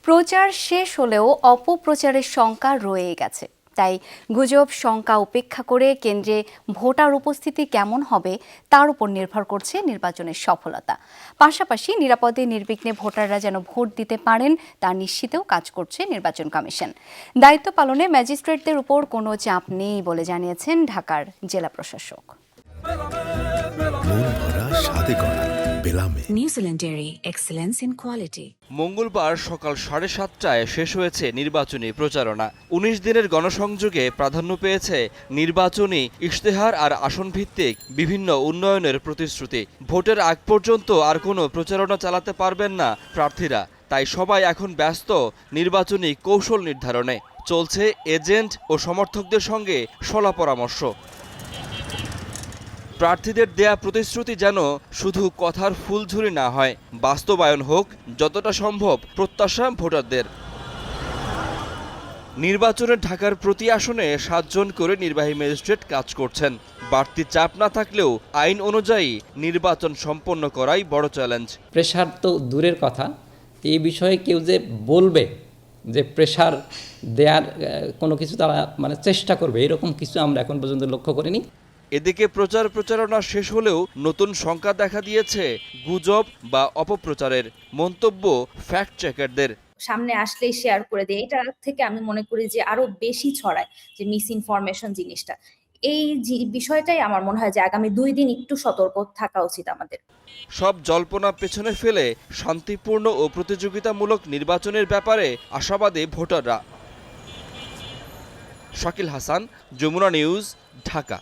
প্রচার শেষ হলেও অপপ্রচারের শঙ্কা রয়ে গেছে। তাই গুজব শঙ্কা উপেক্ষা করে কেন্দ্রে ভোটার উপস্থিতি কেমন হবে তার উপর নির্ভর করছে নির্বাচনের সফলতা। পাশাপাশি নিরাপদে নির্বিঘ্নে ভোটাররা যেন ভোট দিতে পারেন তা নিশ্চিতেও কাজ করছে নির্বাচন কমিশন। দায়িত্ব পালনে ম্যাজিস্ট্রেটদের উপর কোনো চাপ নেই বলে জানিয়েছেন ঢাকার জেলা প্রশাসক। New Zealand dairy, excellence in quality. মঙ্গলবার সকাল 7:30টায় শেষ হয়েছে নির্বাচনী প্রচারণা। 19 দিনের গণসংযোগে প্রাধান্য পেয়েছে নির্বাচনী ইশতেহার আর আসনভিত্তিক বিভিন্ন উন্নয়নের প্রতিশ্রুতি। ভোটের আগ পর্যন্ত আর কোনো প্রচারণা চালাতে পারবেন না প্রার্থীরা, তাই সবাই এখন ব্যস্ত নির্বাচনী কৌশল নির্ধারণে। চলছে এজেন্ট ও সমর্থকদের সঙ্গে শলা পরামর্শ। প্রার্থীদের দেয়া প্রতিশ্রুতি যেন শুধু কথার ফুলঝুরি না হয়, বাস্তবায়ন হোক যতটা সম্ভব প্রত্যাশা ভোটারদের। নির্বাচনে ঢাকার প্রতি আসনে 7 জন করে নির্বাহী ম্যাজিস্ট্রেট কাজ করছেন। বাড়তি চাপ না থাকলেও আইন অনুযায়ী নির্বাচন সম্পন্ন করাই বড় চ্যালেঞ্জ। প্রেশার তো দূরের কথা, এই বিষয়ে কেউ যে বলবে যে প্রেশার দেওয়ার কোনো কিছু তারা চেষ্টা করবে, এরকম কিছু আমরা এখন পর্যন্ত লক্ষ্য করিনি। এদিকে প্রচারণা শেষ হলেও নতুন শঙ্কা দেখা দিয়েছে গুজব বা অপপ্রচারের। মন্তব্য ফ্যাক্ট চেকারদের। সামনে আসলেই শেয়ার করে দেয়, এটা থেকে আমি মনে করি যে আরো বেশি ছড়ায় যে মিস ইনফরমেশন জিনিসটা। এই বিষয়টাই আমার মনে হয় যে আগামী 2 দিন একটু সতর্ক থাকা উচিত আমাদের। সব জল্পনা পেছনে ফেলে শান্তিপূর্ণ ও প্রতিযোগিতামূলক নির্বাচনের ব্যাপারে আশাবাদী ভোটাররা। শাকিল হাসান, যমুনা নিউজ, ঢাকা।